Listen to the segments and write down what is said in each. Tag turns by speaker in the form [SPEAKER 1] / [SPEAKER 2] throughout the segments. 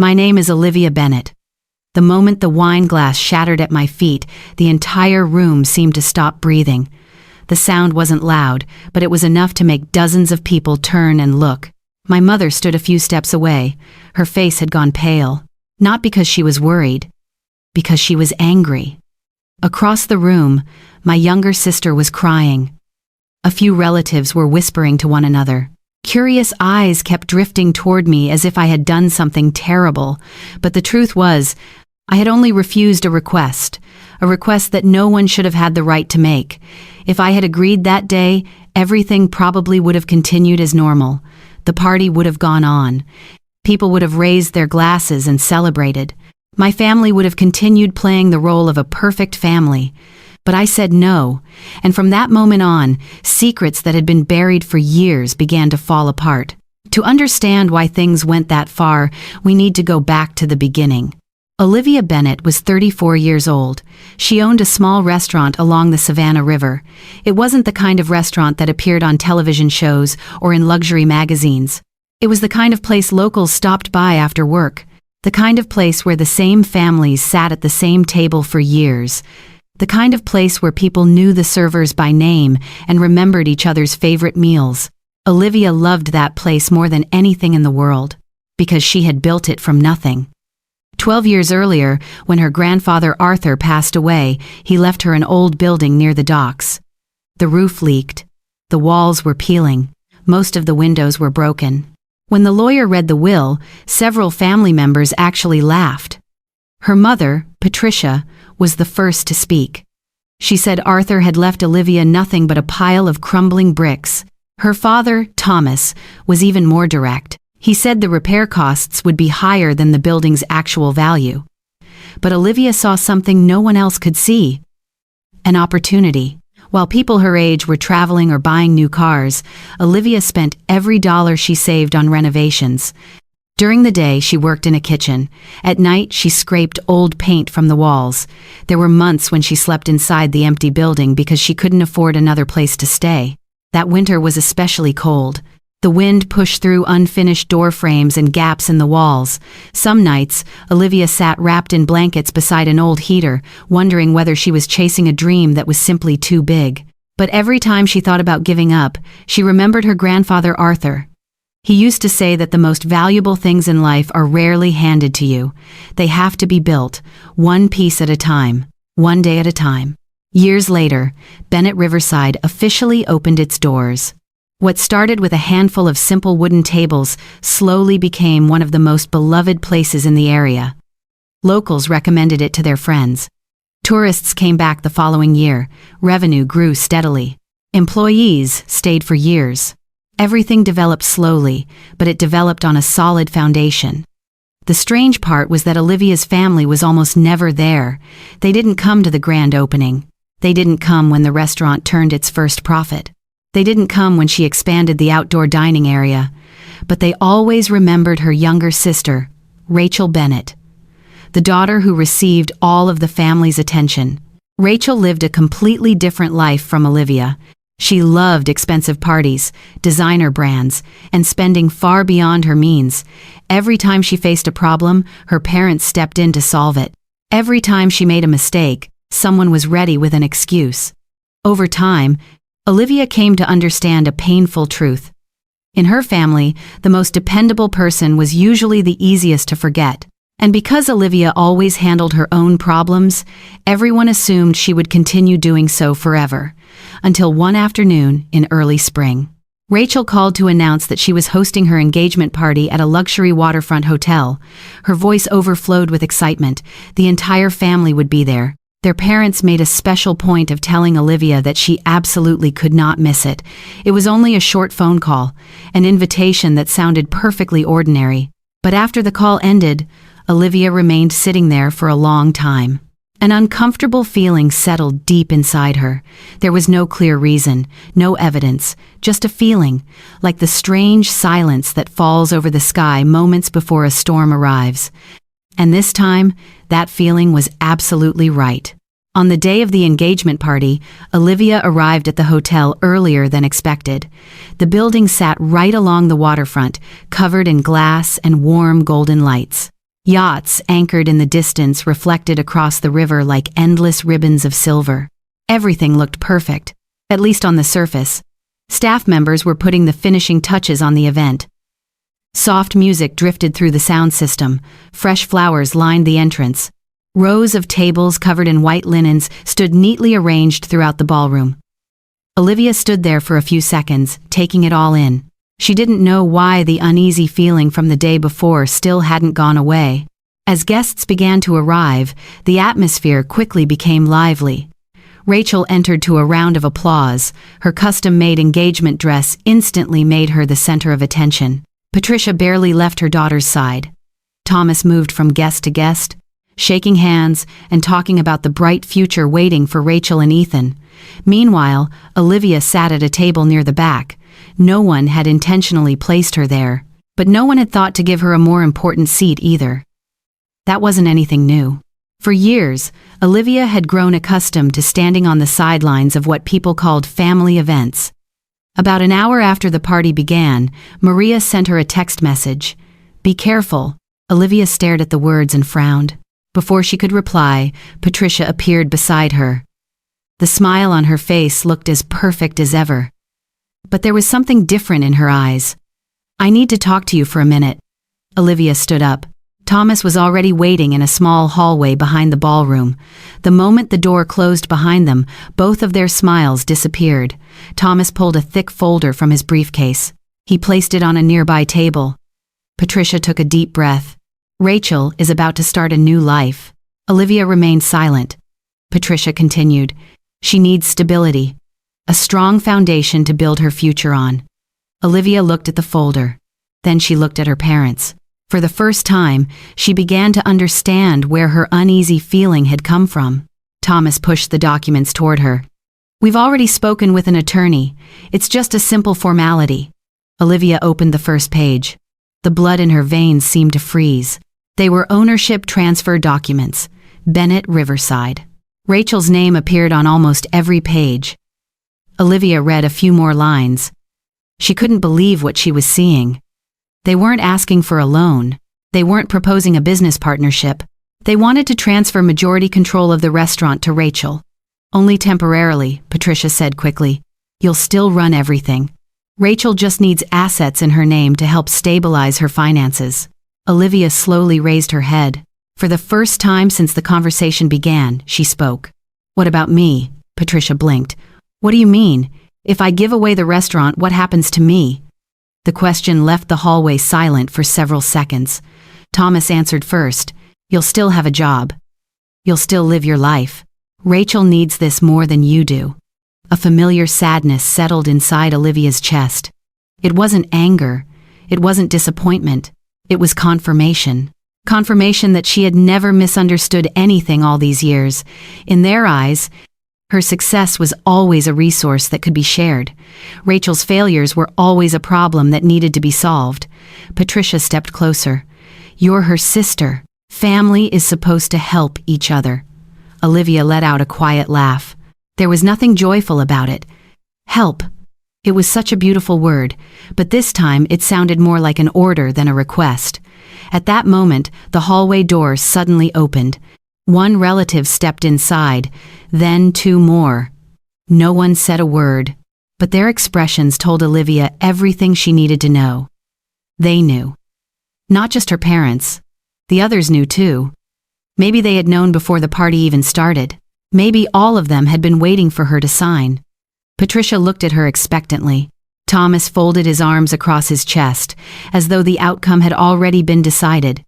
[SPEAKER 1] My name is Olivia Bennett. The moment the wine glass shattered at my feet, the entire room seemed to stop breathing. The sound wasn't loud, but it was enough to make dozens of people turn and look. My mother stood a few steps away. Her face had gone pale. Not because she was worried, because she was angry. Across the room, my younger sister was crying. A few relatives were whispering to one another. Curious eyes kept drifting toward me as if I had done something terrible, but the truth was, I had only refused a request that no one should have had the right to make. If I had agreed that day, everything probably would have continued as normal. The party would have gone on. People would have raised their glasses and celebrated. My family would have continued playing the role of a perfect family. But I said no, and from that moment on, secrets that had been buried for years began to fall apart. To understand why things went that far, we need to go back to the beginning. Olivia Bennett was 34 years old. She owned a small restaurant along the Savannah River. It wasn't the kind of restaurant that appeared on television shows or in luxury magazines. It was the kind of place locals stopped by after work. The kind of place where the same families sat at the same table for years. The kind of place where people knew the servers by name and remembered each other's favorite meals. Olivia loved that place more than anything in the world, because she had built it from nothing. 12 years earlier, when her grandfather Arthur passed away, he left her an old building near the docks. The roof leaked. The walls were peeling. Most of the windows were broken. When the lawyer read the will, several family members actually laughed. Her mother, Patricia, was the first to speak. She said Arthur had left Olivia nothing but a pile of crumbling bricks. Her father, Thomas, was even more direct. He said the repair costs would be higher than the building's actual value. But Olivia saw something no one else could see. An opportunity. While people her age were traveling or buying new cars, Olivia spent every dollar she saved on renovations. During the day, she worked in a kitchen. At night, she scraped old paint from the walls. There were months when she slept inside the empty building because she couldn't afford another place to stay. That winter was especially cold. The wind pushed through unfinished door frames and gaps in the walls. Some nights, Olivia sat wrapped in blankets beside an old heater, wondering whether she was chasing a dream that was simply too big. But every time she thought about giving up, she remembered her grandfather Arthur. He used to say that the most valuable things in life are rarely handed to you. They have to be built, one piece at a time, one day at a time. Years later, Bennett Riverside officially opened its doors. What started with a handful of simple wooden tables slowly became one of the most beloved places in the area. Locals recommended it to their friends. Tourists came back the following year. Revenue grew steadily. Employees stayed for years. Everything developed slowly, but it developed on a solid foundation. The strange part was that Olivia's family was almost never there. They didn't come to the grand opening. They didn't come when the restaurant turned its first profit. They didn't come when she expanded the outdoor dining area. But they always remembered her younger sister, Rachel Bennett, the daughter who received all of the family's attention. Rachel lived a completely different life from Olivia. She loved expensive parties, designer brands, and spending far beyond her means. Every time she faced a problem, her parents stepped in to solve it. Every time she made a mistake, someone was ready with an excuse. Over time, Olivia came to understand a painful truth. In her family, the most dependable person was usually the easiest to forget. And because Olivia always handled her own problems, everyone assumed she would continue doing so forever. Until one afternoon in early spring, Rachel called to announce that she was hosting her engagement party at a luxury waterfront hotel. Her voice overflowed with excitement. The entire family would be there. Their parents made a special point of telling Olivia that she absolutely could not miss it. It was only a short phone call, an invitation that sounded perfectly ordinary. But after the call ended, Olivia remained sitting there for a long time. An uncomfortable feeling settled deep inside her. There was no clear reason, no evidence, just a feeling, like the strange silence that falls over the sky moments before a storm arrives. And this time, that feeling was absolutely right. On the day of the engagement party, Olivia arrived at the hotel earlier than expected. The building sat right along the waterfront, covered in glass and warm golden lights. Yachts anchored in the distance reflected across the river like endless ribbons of silver. Everything looked perfect, at least on the surface. Staff members were putting the finishing touches on the event. Soft music drifted through the sound system. Fresh flowers lined the entrance. Rows of tables covered in white linens stood neatly arranged throughout the ballroom. Olivia stood there for a few seconds, taking it all in. She didn't know why the uneasy feeling from the day before still hadn't gone away. As guests began to arrive, the atmosphere quickly became lively. Rachel entered to a round of applause. Her custom-made engagement dress instantly made her the center of attention. Patricia barely left her daughter's side. Thomas moved from guest to guest, shaking hands and talking about the bright future waiting for Rachel and Ethan. Meanwhile, Olivia sat at a table near the back. No one had intentionally placed her there, but no one had thought to give her a more important seat either. That wasn't anything new. For years, Olivia had grown accustomed to standing on the sidelines of what people called family events. About an hour after the party began, Maria sent her a text message. "Be careful." Olivia stared at the words and frowned. Before she could reply, Patricia appeared beside her. The smile on her face looked as perfect as ever. But there was something different in her eyes. "I need to talk to you for a minute." Olivia stood up. Thomas was already waiting in a small hallway behind the ballroom. The moment the door closed behind them, both of their smiles disappeared. Thomas pulled a thick folder from his briefcase. He placed it on a nearby table. Patricia took a deep breath. Rachel is about to start a new life. Olivia remained silent. Patricia continued. She needs stability. A strong foundation to build her future on. Olivia looked at the folder. Then she looked at her parents. For the first time, she began to understand where her uneasy feeling had come from. Thomas pushed the documents toward her. "We've already spoken with an attorney. It's just a simple formality." Olivia opened the first page. The blood in her veins seemed to freeze. They were ownership transfer documents. Bennett Riverside. Rachel's name appeared on almost every page. Olivia read a few more lines. She couldn't believe what she was seeing. They weren't asking for a loan. They weren't proposing a business partnership. They wanted to transfer majority control of the restaurant to Rachel. "Only temporarily," Patricia said quickly. "You'll still run everything. Rachel just needs assets in her name to help stabilize her finances." Olivia slowly raised her head. For the first time since the conversation began, she spoke. "What about me?" Patricia blinked. "What do you mean? If I give away the restaurant, what happens to me?" The question left the hallway silent for several seconds. Thomas answered first. "You'll still have a job. You'll still live your life. Rachel needs this more than you do." A familiar sadness settled inside Olivia's chest. It wasn't anger. It wasn't disappointment. It was confirmation. Confirmation that she had never misunderstood anything all these years. In their eyes, her success was always a resource that could be shared. Rachel's failures were always a problem that needed to be solved. Patricia stepped closer. "You're her sister. Family is supposed to help each other." Olivia let out a quiet laugh. There was nothing joyful about it. Help. It was such a beautiful word, but this time it sounded more like an order than a request. At that moment, the hallway door suddenly opened. One relative stepped inside, then two more. No one said a word, but their expressions told Olivia everything she needed to know. They knew. Not just her parents. The others knew too. Maybe they had known before the party even started. Maybe all of them had been waiting for her to sign. Patricia looked at her expectantly. Thomas folded his arms across his chest, as though the outcome had already been decided.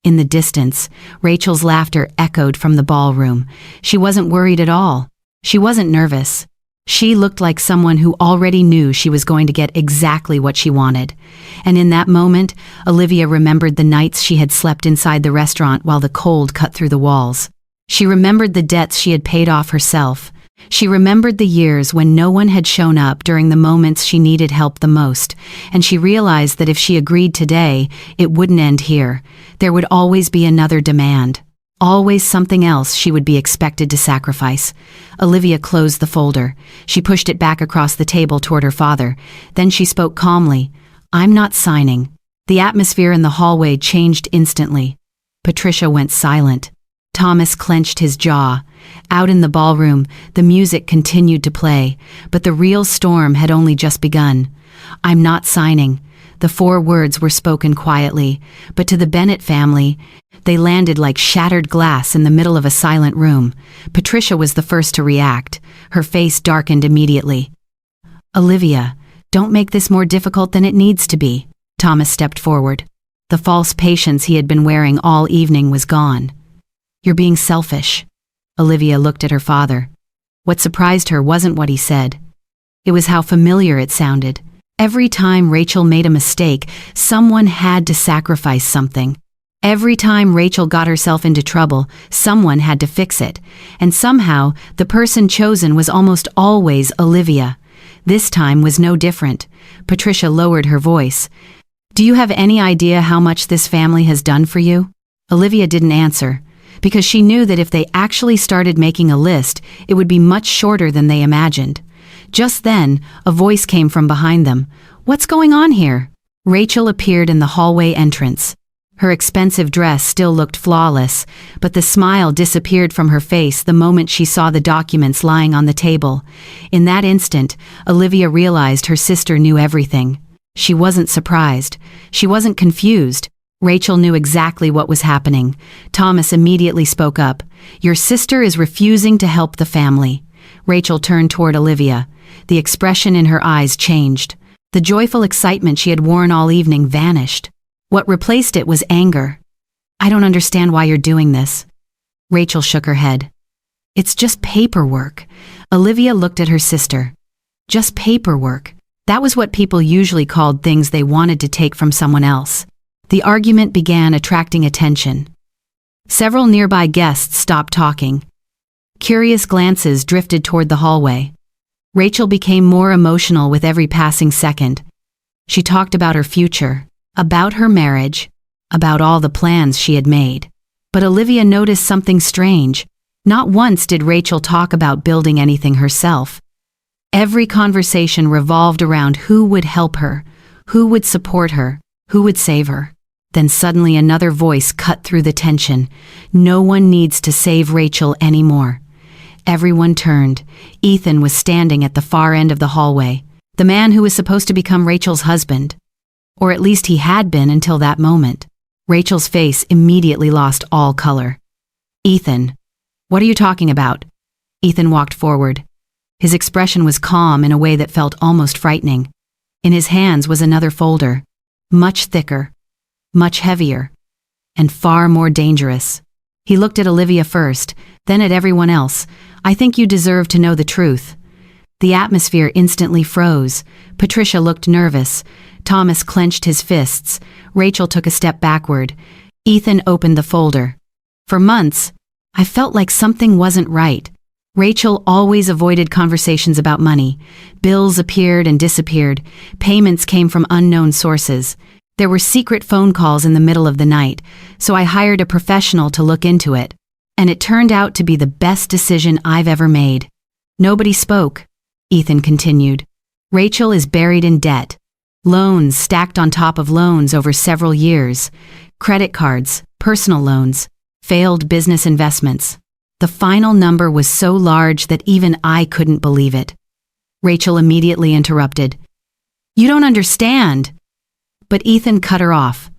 [SPEAKER 1] In the distance, Rachel's laughter echoed from the ballroom. She wasn't worried at all. She wasn't nervous. She looked like someone who already knew she was going to get exactly what she wanted. And in that moment, Olivia remembered the nights she had slept inside the restaurant while the cold cut through the walls. She remembered the debts she had paid off herself. She remembered the years when no one had shown up during the moments she needed help the most, and she realized that if she agreed today, it wouldn't end here. There would always be another demand. Always something else she would be expected to sacrifice. Olivia closed the folder. She pushed it back across the table toward her father. Then she spoke calmly. "I'm not signing." The atmosphere in the hallway changed instantly. Patricia went silent. Thomas clenched his jaw. Out in the ballroom, the music continued to play, but the real storm had only just begun. "I'm not signing." The 4 words were spoken quietly, but to the Bennett family, they landed like shattered glass in the middle of a silent room. Patricia was the first to react. Her face darkened immediately. "Olivia, don't make this more difficult than it needs to be." Thomas stepped forward. The false patience he had been wearing all evening was gone. "You're being selfish." Olivia looked at her father. What surprised her wasn't what he said. It was how familiar it sounded. Every time Rachel made a mistake, someone had to sacrifice something. Every time Rachel got herself into trouble, someone had to fix it. And somehow, the person chosen was almost always Olivia. This time was no different. Patricia lowered her voice. "Do you have any idea how much this family has done for you?" Olivia didn't answer, because she knew that if they actually started making a list, it would be much shorter than they imagined. Just then, a voice came from behind them. "What's going on here?" Rachel appeared in the hallway entrance. Her expensive dress still looked flawless, but the smile disappeared from her face the moment she saw the documents lying on the table. In that instant, Olivia realized her sister knew everything. She wasn't surprised. She wasn't confused. Rachel knew exactly what was happening. Thomas immediately spoke up. "Your sister is refusing to help the family." Rachel turned toward Olivia. The expression in her eyes changed. The joyful excitement she had worn all evening vanished. What replaced it was anger. "I don't understand why you're doing this." Rachel shook her head. "It's just paperwork." Olivia looked at her sister. Just paperwork. That was what people usually called things they wanted to take from someone else. The argument began attracting attention. Several nearby guests stopped talking. Curious glances drifted toward the hallway. Rachel became more emotional with every passing second. She talked about her future, about her marriage, about all the plans she had made. But Olivia noticed something strange. Not once did Rachel talk about building anything herself. Every conversation revolved around who would help her, who would support her, who would save her. Then suddenly another voice cut through the tension. "No one needs to save Rachel anymore." Everyone turned. Ethan was standing at the far end of the hallway, the man who was supposed to become Rachel's husband. Or at least he had been until that moment. Rachel's face immediately lost all color. "Ethan, what are you talking about?" Ethan walked forward. His expression was calm in a way that felt almost frightening. In his hands was another folder, much thicker, much heavier, and far more dangerous. He looked at Olivia first, then at everyone else. "I think you deserve to know the truth." The atmosphere instantly froze. Patricia looked nervous. Thomas clenched his fists. Rachel took a step backward. Ethan opened the folder. For months, I felt like something wasn't right. Rachel always avoided conversations about money. Bills appeared and disappeared. Payments came from unknown sources. There were secret phone calls in the middle of the night, so I hired a professional to look into it. And it turned out to be the best decision I've ever made. Nobody spoke. Ethan continued. Rachel is buried in debt. Loans stacked on top of loans over several years. Credit cards, personal loans, failed business investments. The final number was so large that even I couldn't believe it. Rachel immediately interrupted. "You don't understand." But Ethan cut her off.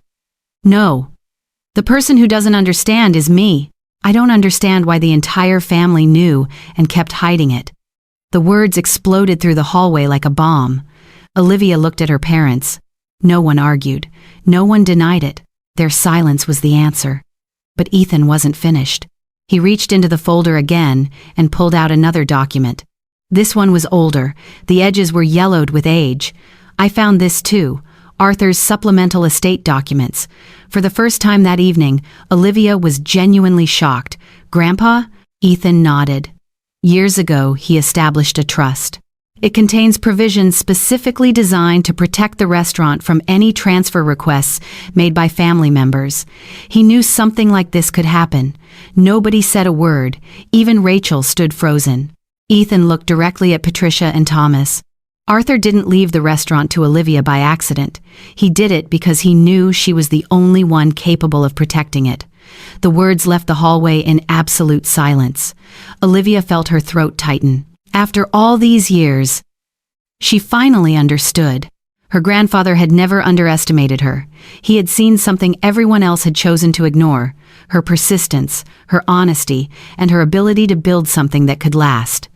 [SPEAKER 1] "No. The person who doesn't understand is me. I don't understand why the entire family knew and kept hiding it." The words exploded through the hallway like a bomb. Olivia looked at her parents. No one argued. No one denied it. Their silence was the answer. But Ethan wasn't finished. He reached into the folder again and pulled out another document. This one was older. The edges were yellowed with age. I found this too. Arthur's supplemental estate documents. For the first time that evening, Olivia was genuinely shocked. "Grandpa?" Ethan nodded. Years ago, he established a trust. It contains provisions specifically designed to protect the restaurant from any transfer requests made by family members. He knew something like this could happen. Nobody said a word. Even Rachel stood frozen. Ethan looked directly at Patricia and Thomas. Arthur didn't leave the restaurant to Olivia by accident. He did it because he knew she was the only one capable of protecting it. The words left the hallway in absolute silence. Olivia felt her throat tighten. After all these years, she finally understood. Her grandfather had never underestimated her. He had seen something everyone else had chosen to ignore: her persistence, her honesty, and her ability to build something that could last.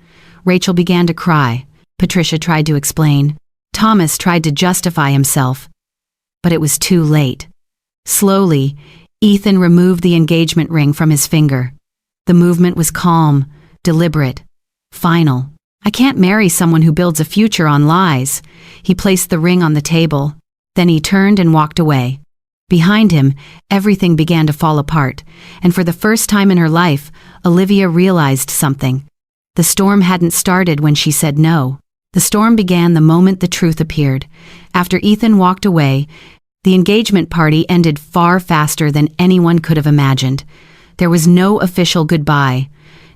[SPEAKER 1] Rachel began to cry. Patricia tried to explain. Thomas tried to justify himself. But it was too late. Slowly, Ethan removed the engagement ring from his finger. The movement was calm, deliberate, final. "I can't marry someone who builds a future on lies." He placed the ring on the table. Then he turned and walked away. Behind him, everything began to fall apart, and for the first time in her life, Olivia realized something. The storm hadn't started when she said no. The storm began the moment the truth appeared. After Ethan walked away, the engagement party ended far faster than anyone could have imagined. There was no official goodbye,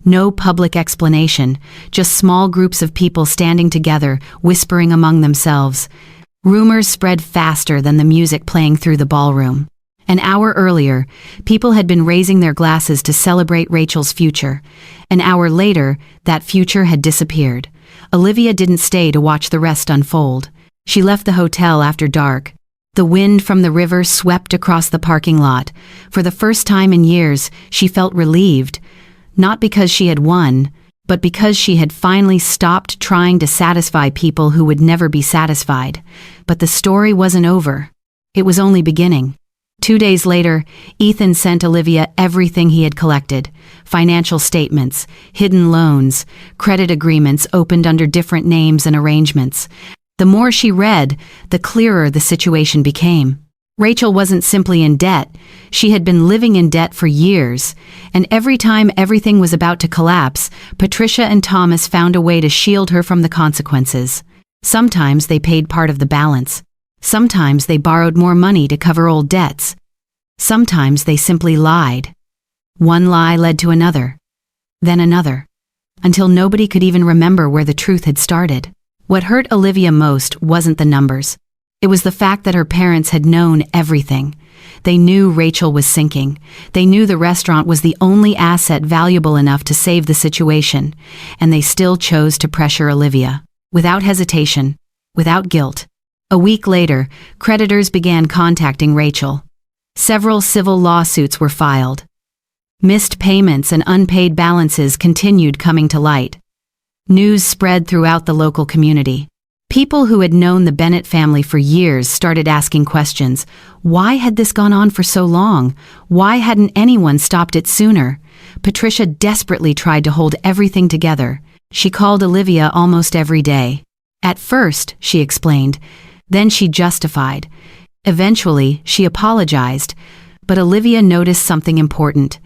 [SPEAKER 1] no public explanation, just small groups of people standing together, whispering among themselves. Rumors spread faster than the music playing through the ballroom. An hour earlier, people had been raising their glasses to celebrate Rachel's future. An hour later, that future had disappeared. Olivia didn't stay to watch the rest unfold. She left the hotel after dark. The wind from the river swept across the parking lot. For the first time in years, she felt relieved. Not because she had won, but because she had finally stopped trying to satisfy people who would never be satisfied. But the story wasn't over. It was only beginning. 2 days later, Ethan sent Olivia everything he had collected: financial statements, hidden loans, credit agreements opened under different names and arrangements. The more she read, the clearer the situation became. Rachel wasn't simply in debt. She had been living in debt for years, and every time everything was about to collapse, Patricia and Thomas found a way to shield her from the consequences. Sometimes they paid part of the balance. Sometimes they borrowed more money to cover old debts. Sometimes they simply lied. One lie led to another, then another, until nobody could even remember where the truth had started. What hurt Olivia most wasn't the numbers. It was the fact that her parents had known everything. They knew Rachel was sinking. They knew the restaurant was the only asset valuable enough to save the situation, and they still chose to pressure Olivia. Without hesitation, without guilt. A week later, creditors began contacting Rachel. Several civil lawsuits were filed. Missed payments and unpaid balances continued coming to light. News spread throughout the local community. People who had known the Bennett family for years started asking questions. Why had this gone on for so long? Why hadn't anyone stopped it sooner? Patricia desperately tried to hold everything together. She called Olivia almost every day. At first, she explained. Then she justified. Eventually, she apologized. But Olivia noticed something important.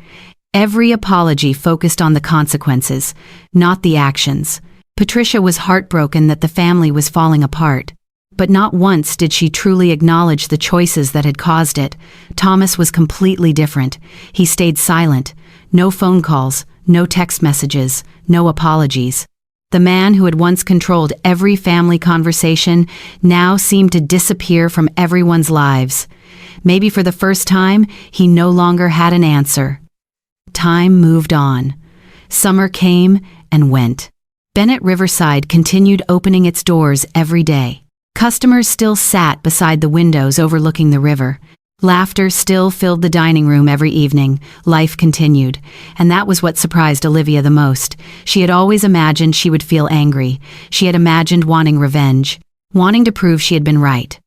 [SPEAKER 1] Every apology focused on the consequences, not the actions. Patricia was heartbroken that the family was falling apart. But not once did she truly acknowledge the choices that had caused it. Thomas was completely different. He stayed silent. No phone calls, no text messages, no apologies. The man who had once controlled every family conversation now seemed to disappear from everyone's lives. Maybe for the first time, he no longer had an answer. Time moved on. Summer came and went. Bennett Riverside continued opening its doors every day. Customers still sat beside the windows overlooking the river. Laughter still filled the dining room every evening. Life continued, and that was what surprised Olivia the most. She had always imagined she would feel angry. She had imagined wanting revenge, wanting to prove she had been right.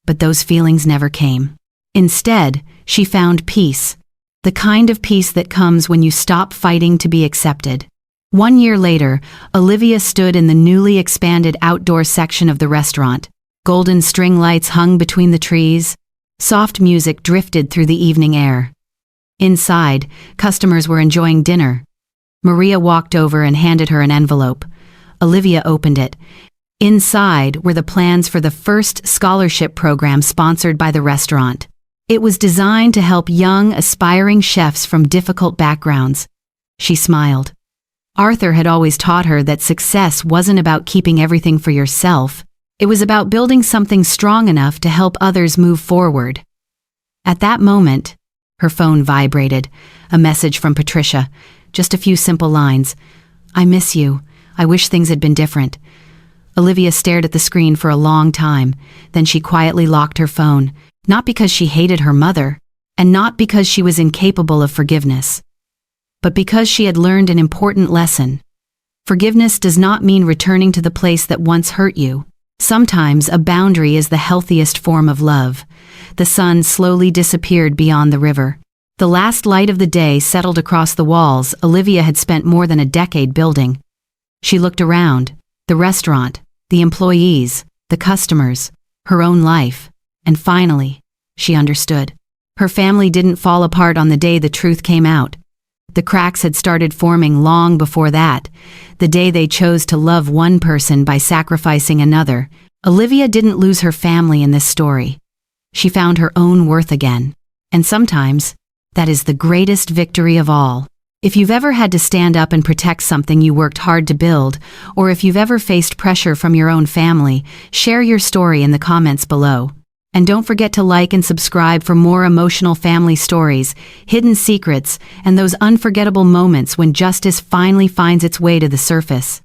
[SPEAKER 1] But those feelings never came. Instead, she found peace. The kind of peace that comes when you stop fighting to be accepted. 1 year later, Olivia stood in the newly expanded outdoor section of the restaurant. Golden string lights hung between the trees. Soft music drifted through the evening air. Inside, customers were enjoying dinner. Maria walked over and handed her an envelope. Olivia opened it. Inside were the plans for the first scholarship program sponsored by the restaurant. It was designed to help young, aspiring chefs from difficult backgrounds. She smiled. Arthur had always taught her that success wasn't about keeping everything for yourself. It was about building something strong enough to help others move forward. At that moment, Her phone vibrated. A message from Patricia. Just a few simple lines. "I miss you. I wish things had been different." Olivia stared at the screen for a long time. Then she quietly locked her phone, not because she hated her mother, and not because she was incapable of forgiveness, but because she had learned an important lesson. Forgiveness does not mean returning to the place that once hurt you. Sometimes a boundary is the healthiest form of love. The sun slowly disappeared beyond the river. The last light of the day settled across the walls Olivia had spent more than a decade building. She looked around, the restaurant, the employees, the customers, her own life, and finally, she understood. Her family didn't fall apart on the day the truth came out. The cracks had started forming long before that, the day they chose to love one person by sacrificing another. Olivia didn't lose her family in this story. She found her own worth again. And sometimes, that is the greatest victory of all. If you've ever had to stand up and protect something you worked hard to build, or if you've ever faced pressure from your own family, share your story in the comments below. And don't forget to like and subscribe for more emotional family stories, hidden secrets, and those unforgettable moments when justice finally finds its way to the surface.